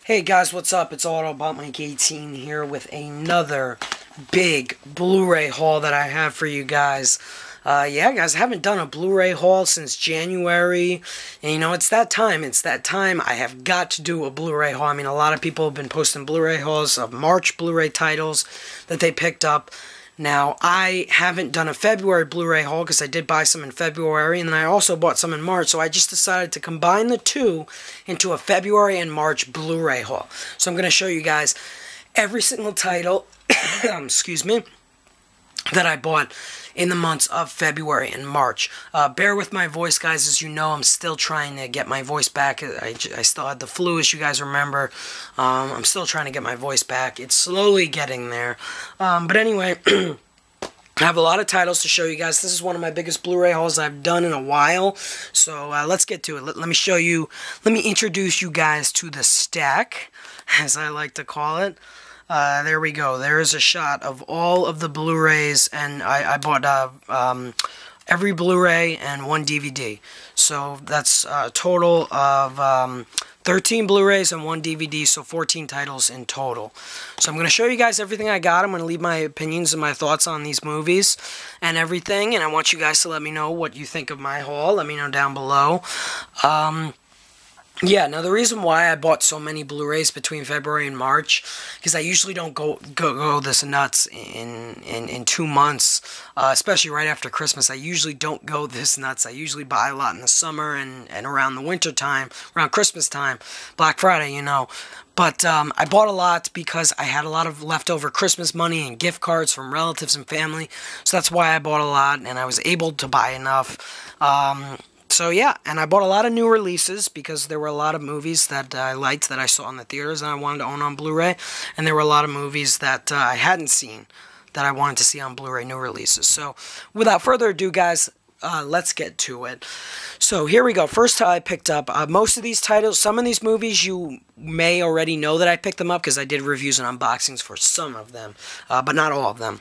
Hey guys, what's up? It's Autobot Mike 18 here with another big Blu-ray haul that I have for you guys. Yeah, guys, I haven't done a Blu-ray haul since January, and you know, it's that time. I have got to do a Blu-ray haul. I mean, a lot of people have been posting Blu-ray hauls of March Blu-ray titles that they picked up. Now, I haven't done a February Blu-ray haul because I did buy some in February, and then I also bought some in March, so I just decided to combine the two into a February and March Blu-ray haul. So I'm going to show you guys every single title, excuse me, that I bought in the months of February and March. Bear with my voice, guys. As you know, I'm still trying to get my voice back. I still had the flu, as you guys remember. I'm still trying to get my voice back. It's slowly getting there. But anyway, I have a lot of titles to show you guys. This is one of my biggest Blu-ray hauls I've done in a while. So let's get to it. Let me show you, let me introduce you guys to the stack, as I like to call it. There we go. There is a shot of all of the Blu-rays, and I bought every Blu-ray and one DVD. So that's a total of 13 Blu-rays and one DVD, so 14 titles in total. So I'm going to show you guys everything I got. I'm going to leave my opinions and my thoughts on these movies and everything, and I want you guys to let me know what you think of my haul. Let me know down below. Yeah, now the reason why I bought so many Blu-rays between February and March, because I usually don't go this nuts in 2 months, especially right after Christmas. I usually don't go this nuts. I usually buy a lot in the summer and around the winter time, around Christmas time, Black Friday, you know. But I bought a lot because I had a lot of leftover Christmas money and gift cards from relatives and family. So that's why I bought a lot, and I was able to buy enough. So yeah, and I bought a lot of new releases because there were a lot of movies that I liked that I saw in the theaters and I wanted to own on Blu-ray, and there were a lot of movies that I hadn't seen that I wanted to see on Blu-ray new releases. So without further ado, guys, let's get to it. So here we go. First I picked up most of these titles. Some of these movies you may already know that I picked them up because I did reviews and unboxings for some of them, but not all of them.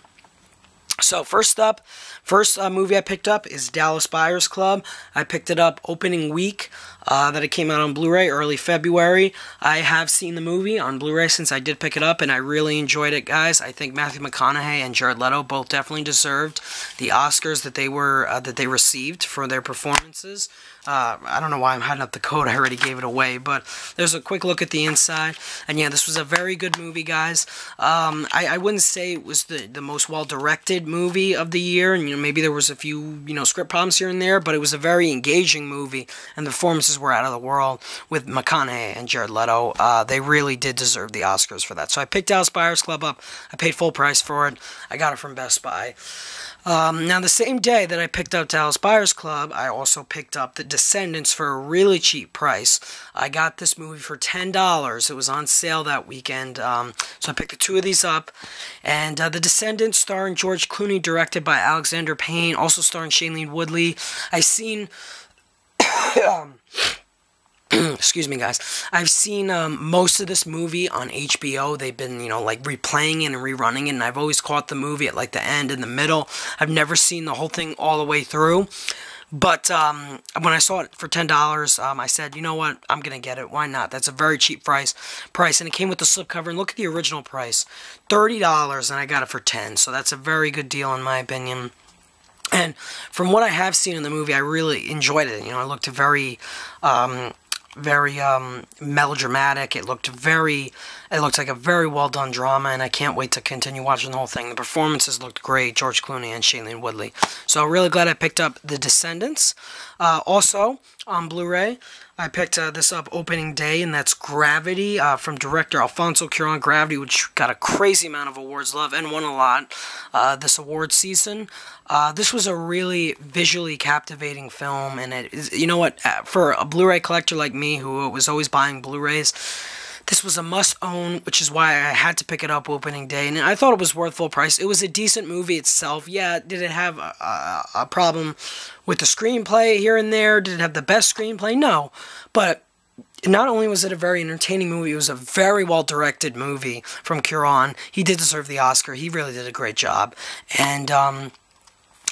So first movie I picked up is Dallas Buyers Club. I picked it up opening week that it came out on Blu-ray, early February. I have seen the movie on Blu-ray since I did pick it up, and I really enjoyed it, guys. I think Matthew McConaughey and Jared Leto both definitely deserved the Oscars that they received for their performances. I don't know why I'm hiding up the code. I already gave it away, but there's a quick look at the inside. And yeah, this was a very good movie, guys. I wouldn't say it was the most well-directed movie of the year, and you know, maybe there was a few, you know, script problems here and there, but it was a very engaging movie, and the performances were out of the world with McConaughey and Jared Leto. They really did deserve the Oscars for that. So I picked Dallas Buyers Club up. I paid full price for it. I got it from Best Buy. Now, the same day that I picked up Dallas Buyers Club, I also picked up The Descendants for a really cheap price. I got this movie for $10. It was on sale that weekend, so I picked the two of these up. And The Descendants, starring George Clooney, directed by Alexander Payne, also starring Shailene Woodley. I've seen... excuse me, guys. I've seen most of this movie on HBO. They've been, you know, like replaying it and rerunning it, and I've always caught the movie at like the end and the middle. I've never seen the whole thing all the way through. But when I saw it for $10, I said, you know what, I'm going to get it. Why not? That's a very cheap price. And it came with the slipcover. And look at the original price, $30, and I got it for $10. So that's a very good deal in my opinion. And from what I have seen in the movie, I really enjoyed it. You know, it looked very melodramatic. It looked like a very well done drama, and I can't wait to continue watching the whole thing. The performances looked great, George Clooney and Shailene Woodley. So really glad I picked up The Descendants. Also on Blu-ray, I picked this up opening day, and that's Gravity from director Alfonso Cuarón. Gravity, which got a crazy amount of awards love and won a lot this award season. This was a really visually captivating film, and it is, you know what, for a Blu-ray collector like me who was always buying Blu-rays, this was a must-own, which is why I had to pick it up opening day, and I thought it was worth full price. It was a decent movie itself. Yeah, did it have a problem with the screenplay here and there? Did it have the best screenplay? No, but not only was it a very entertaining movie, it was a very well-directed movie from Cuarón. He did deserve the Oscar. He really did a great job, and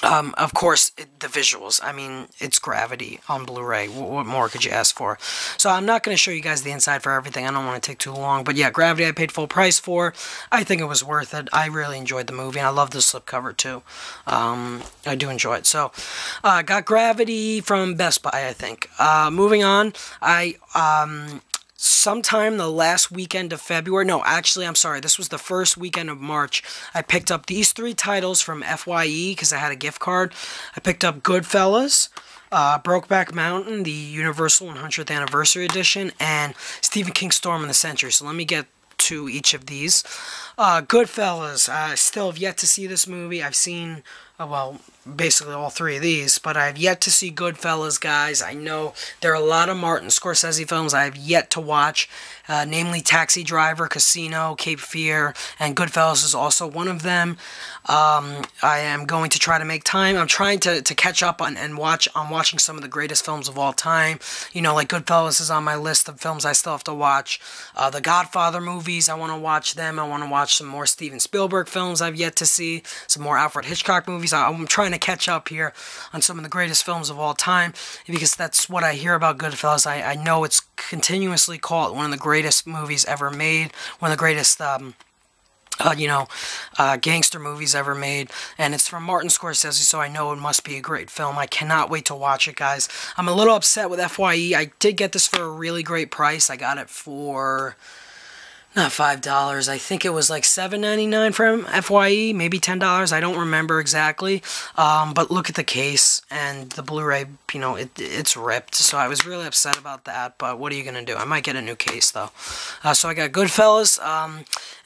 Of course, the visuals. I mean, it's Gravity on Blu-ray. What more could you ask for? So I'm not going to show you guys the inside for everything. I don't want to take too long. But yeah, Gravity I paid full price for. I think it was worth it. I really enjoyed the movie, and I love the slipcover too. I do enjoy it. So, got Gravity from Best Buy, I think. Moving on, sometime the last weekend of February, no, actually, I'm sorry, this was the first weekend of March, I picked up these 3 titles from FYE, because I had a gift card. I picked up Goodfellas, Brokeback Mountain, the Universal 100th Anniversary Edition, and Stephen King's Storm in the Century. So let me get to each of these. Goodfellas, I still have yet to see this movie. I've seen, well, basically all 3 of these, but I've yet to see Goodfellas, guys. I know there are a lot of Martin Scorsese films I have yet to watch, namely Taxi Driver, Casino, Cape Fear, and Goodfellas is also one of them. I am going to try to make time. I'm trying to catch up on watching some of the greatest films of all time. You know, like Goodfellas is on my list of films I still have to watch. The Godfather movies, I want to watch them. I want to watch some more Steven Spielberg films I've yet to see. Some more Alfred Hitchcock movies. I'm trying to catch up here on some of the greatest films of all time, because that's what I hear about Goodfellas. I know it's continuously called one of the greatest movies ever made, one of the greatest gangster movies ever made, and it's from Martin Scorsese, so I know it must be a great film. I cannot wait to watch it, guys. I'm a little upset with FYE. I did get this for a really great price. I got it for not $5. I think it was like $7.99 from FYE, maybe $10. I don't remember exactly. But look at the case and the Blu-ray, you know, it's ripped. So I was really upset about that, but what are you going to do? I might get a new case, though. So I got Goodfellas,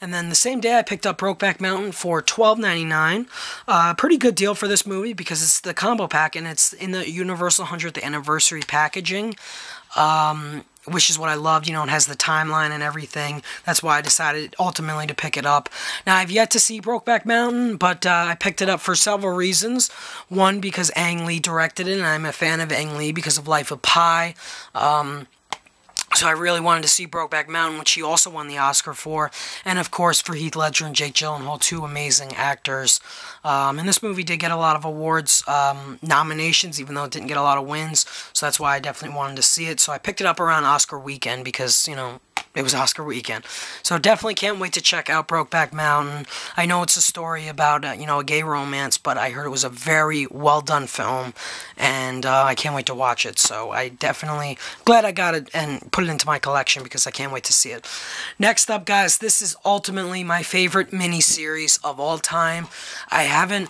and then the same day I picked up Brokeback Mountain for $12.99. Pretty good deal for this movie because it's the combo pack, and it's in the Universal 100th Anniversary packaging. Which is what I loved, you know, it has the timeline and everything. That's why I decided ultimately to pick it up. Now, I've yet to see Brokeback Mountain, but I picked it up for several reasons. One, because Ang Lee directed it, and I'm a fan of Ang Lee because of Life of Pi. So I really wanted to see Brokeback Mountain, which he also won the Oscar for. And, of course, for Heath Ledger and Jake Gyllenhaal, 2 amazing actors. And this movie did get a lot of awards nominations, even though it didn't get a lot of wins. So that's why I definitely wanted to see it. So I picked it up around Oscar weekend because, you know, it was Oscar weekend. So definitely can't wait to check out Brokeback Mountain. I know it's a story about, you know, a gay romance, but I heard it was a very well-done film, and I can't wait to watch it. So I definitely glad I got it and put it into my collection because I can't wait to see it. Next up, guys, this is ultimately my favorite miniseries of all time. I haven't...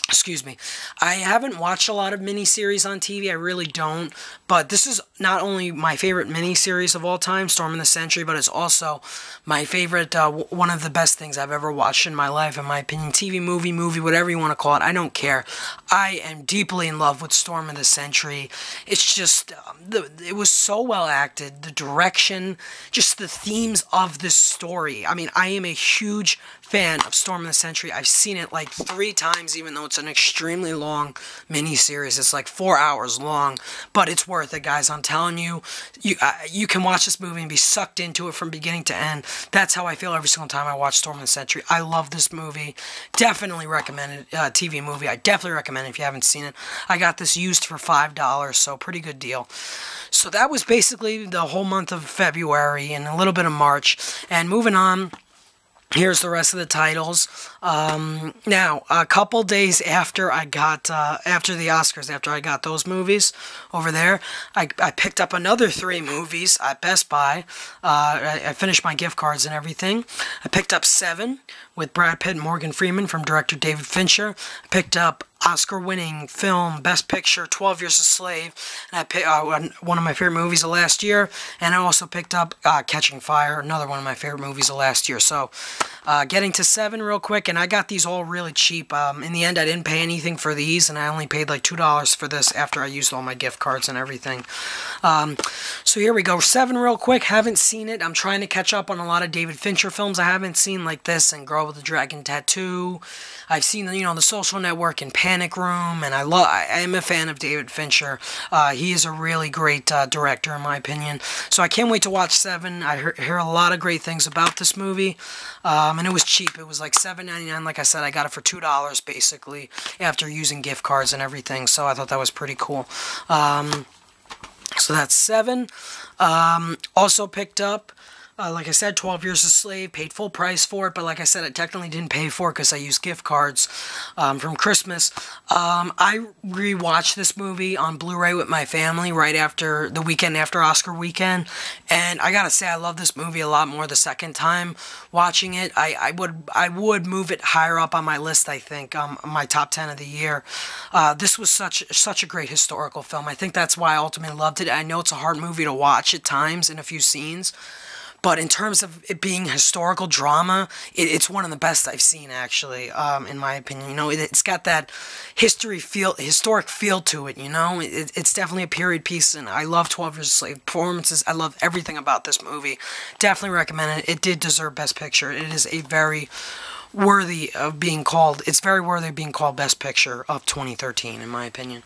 Excuse me. I haven't watched a lot of miniseries on TV. I really don't. But this is not only my favorite miniseries of all time, Storm in the Century, but it's also my favorite, one of the best things I've ever watched in my life, in my opinion. TV, movie, whatever you want to call it. I don't care. I am deeply in love with Storm of the Century. It's just, it was so well acted. The direction, just the themes of this story. I mean, I am a huge fan of Storm of the Century. I've seen it like 3 times, even though it's an extremely long miniseries. It's like 4 hours long, but it's worth it, guys. I'm telling you, you can watch this movie and be sucked into it from beginning to end. That's how I feel every single time I watch Storm of the Century. I love this movie. Definitely recommend it. TV movie. I definitely recommend it if you haven't seen it. I got this used for $5, so pretty good deal. So that was basically the whole month of February and a little bit of March. And moving on, here's the rest of the titles. Now, a couple days after I got, after the Oscars, after I got those movies over there, I picked up another 3 movies at Best Buy. I finished my gift cards and everything. I picked up Seven with Brad Pitt and Morgan Freeman from director David Fincher. I picked up Oscar-winning film, Best Picture, 12 Years a Slave, and I picked one of my favorite movies of last year, and I also picked up Catching Fire, another one of my favorite movies of last year. So, getting to Seven real quick, and I got these all really cheap. In the end, I didn't pay anything for these, and I only paid like $2 for this after I used all my gift cards and everything. So here we go. Seven real quick. Haven't seen it. I'm trying to catch up on a lot of David Fincher films I haven't seen, like this and Girl with the Dragon Tattoo. I've seen, you know, The Social Network and Panic Room, and I am a fan of David Fincher. He is a really great director, in my opinion. So I can't wait to watch Seven. I hear a lot of great things about this movie, and it was cheap. It was like $7.99 $7.99. Like I said, I got it for $2 basically after using gift cards and everything. So I thought that was pretty cool. So that's 7. Also picked up, like I said, 12 Years a Slave, paid full price for it, but like I said, I technically didn't pay for it because I used gift cards from Christmas. I rewatched this movie on Blu-ray with my family right after the weekend after Oscar weekend, and I gotta say I love this movie a lot more the second time watching it. I would move it higher up on my list, I think, my top 10 of the year. This was such a great historical film. I think that's why I ultimately loved it. I know it's a hard movie to watch at times in a few scenes, but in terms of it being historical drama, it's one of the best I've seen, actually, in my opinion. You know, it's got that historic feel to it, you know? It's definitely a period piece, and I love 12 Years a Slave performances. I love everything about this movie. Definitely recommend it. It did deserve Best Picture. It is a very worthy of being called, it's very worthy of being called Best Picture of 2013, in my opinion.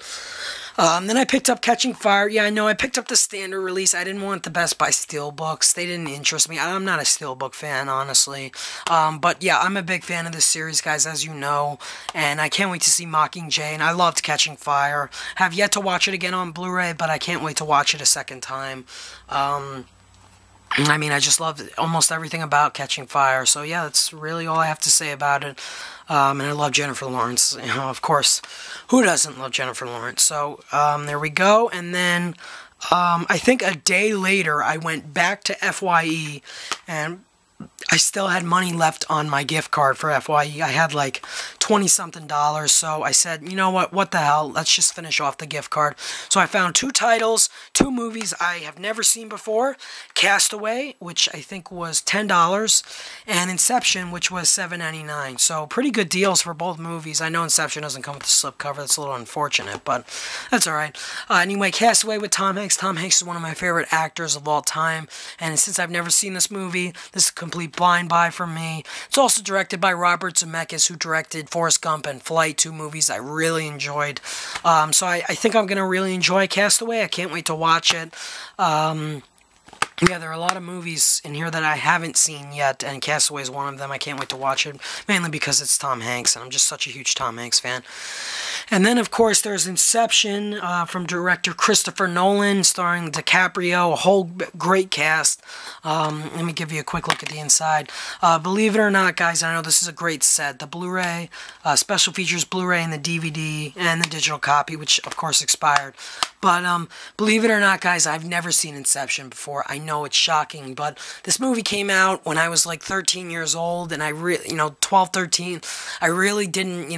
Then I picked up Catching Fire. Yeah, I know, I picked up the standard release. I didn't want the Best Buy Steelbooks. They didn't interest me. I'm not a Steelbook fan, honestly. But yeah, I'm a big fan of this series, guys, as you know. And I can't wait to see Mockingjay. And I loved Catching Fire. Have yet to watch it again on Blu-ray, but I can't wait to watch it a second time. I mean, I just loved almost everything about Catching Fire. So yeah, that's really all I have to say about it. And I love Jennifer Lawrence. You know, of course, who doesn't love Jennifer Lawrence? So there we go. And then I think a day later, I went back to FYE, and I still had money left on my gift card for FYE. I had like $20-something, so I said, you know what the hell, let's just finish off the gift card. So I found 2 titles, 2 movies I have never seen before, Castaway, which I think was $10, and Inception, which was $7.99, so pretty good deals for both movies. I know Inception doesn't come with the slipcover, that's a little unfortunate, but that's alright. Anyway, Castaway with Tom Hanks. Tom Hanks is one of my favorite actors of all time, and since I've never seen this movie, this is a complete blind buy for me. It's also directed by Robert Zemeckis, who directed Forrest Gump and Flight, 2 movies I really enjoyed. So I think I'm going to really enjoy Castaway. I can't wait to watch it. Yeah, there are a lot of movies in here that I haven't seen yet, and Castaway is one of them. I can't wait to watch it, mainly because it's Tom Hanks, and I'm just such a huge Tom Hanks fan. And then, of course, there's Inception from director Christopher Nolan, starring DiCaprio, a whole great cast. Let me give you a quick look at the inside. Believe it or not, guys, I know this is a great set. The Blu-ray, special features Blu-ray and the DVD, and the digital copy, which, of course, expired. But believe it or not, guys, I've never seen Inception before. I know it's shocking, but this movie came out when I was like 13 years old, and I really, 12, 13, I really didn't,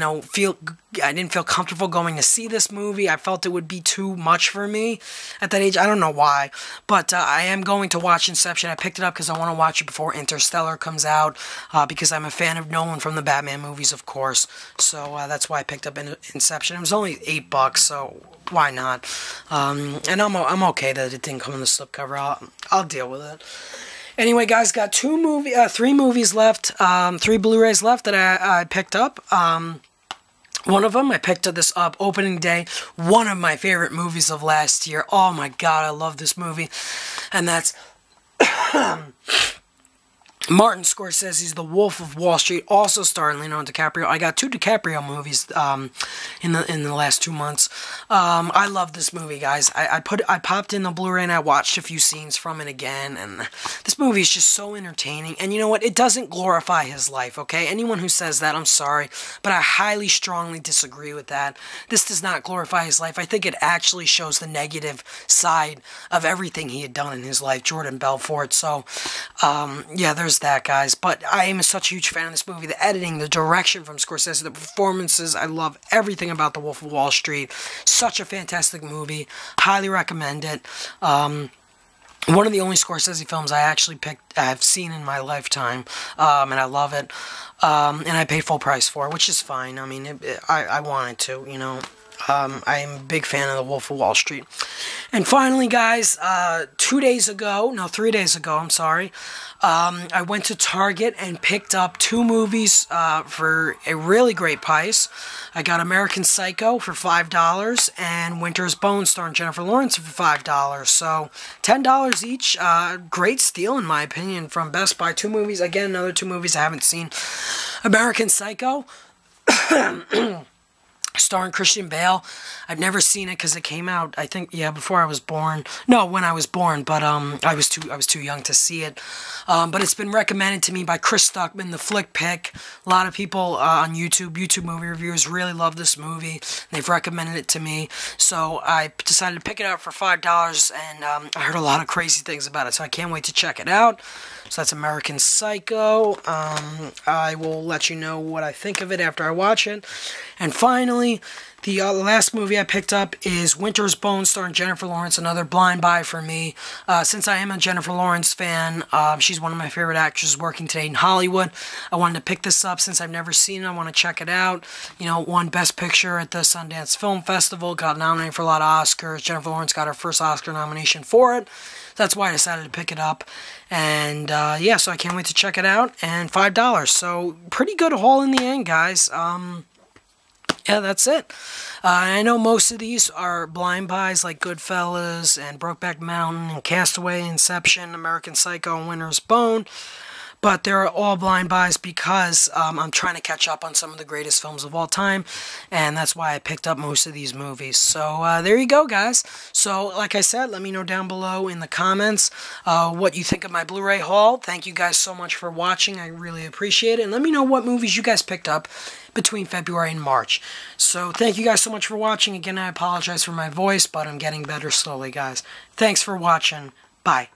I didn't feel comfortable going to see this movie. I felt it would be too much for me at that age. I don't know why, but I am going to watch Inception. I picked it up because I want to watch it before Interstellar comes out, because I'm a fan of Nolan from the Batman movies, of course. So that's why I picked up Inception. It was only $8, so why not? And I'm okay that it didn't come in the slipcover. I'll deal with it. Anyway, guys, got 3 movies left, 3 Blu-rays left that I picked up. One of them, I picked this up opening day, one of my favorite movies of last year. Oh my god, I love this movie. And that's Martin Scorsese's The Wolf of Wall Street, also starring Leonardo DiCaprio. I got 2 DiCaprio movies in the last 2 months. I love this movie, guys. I popped in the Blu-ray and I watched a few scenes from it again, and this movie is just so entertaining. And you know what? It doesn't glorify his life, okay? Anyone who says that, I'm sorry, but I highly, strongly disagree with that. This does not glorify his life. I think it actually shows the negative side of everything he had done in his life, Jordan Belfort. So, yeah, there's that, guys. But I am such a huge fan of this movie. The editing, the direction from Scorsese, the performances, I love everything about The Wolf of Wall Street. Such a fantastic movie. Highly recommend it. One of the only Scorsese films I've seen in my lifetime, and I love it. And I paid full price for it, which is fine. I mean, I wanted to, I'm a big fan of The Wolf of Wall Street. And finally, guys, 3 days ago, I'm sorry, I went to Target and picked up 2 movies for a really great price. I got American Psycho for $5 and Winter's Bone starring Jennifer Lawrence for $5. So $10 each. Great steal, in my opinion, from Best Buy. 2 movies. Again, another 2 movies I haven't seen. American Psycho. Starring Christian Bale. I've never seen it because it came out, I think, before I was born. No, when I was born, but I was too young to see it. But it's been recommended to me by Chris Stuckman, the Flick Pick. A lot of people on YouTube movie reviewers really love this movie. They've recommended it to me, so I decided to pick it up for $5, and I heard a lot of crazy things about it, so I can't wait to check it out. So that's American Psycho. I will let you know what I think of it after I watch it. And finally, the last movie I picked up is Winter's Bone starring Jennifer Lawrence, another blind buy for me. Since I am a Jennifer Lawrence fan, she's one of my favorite actresses working today in Hollywood. I wanted to pick this up since I've never seen it. I want to check it out. You know, won Best Picture at the Sundance Film Festival, got nominated for a lot of Oscars. Jennifer Lawrence got her first Oscar nomination for it. That's why I decided to pick it up. And, so I can't wait to check it out. And $5. So, pretty good haul in the end, guys. Yeah, that's it. I know most of these are blind buys like Goodfellas and Brokeback Mountain and Castaway, Inception, American Psycho, and Winter's Bone. But they're all blind buys because I'm trying to catch up on some of the greatest films of all time. And that's why I picked up most of these movies. So there you go, guys. So like I said, let me know down below in the comments what you think of my Blu-ray haul. Thank you guys so much for watching. I really appreciate it. And let me know what movies you guys picked up between February and March. So thank you guys so much for watching. Again, I apologize for my voice, but I'm getting better slowly, guys. Thanks for watching. Bye.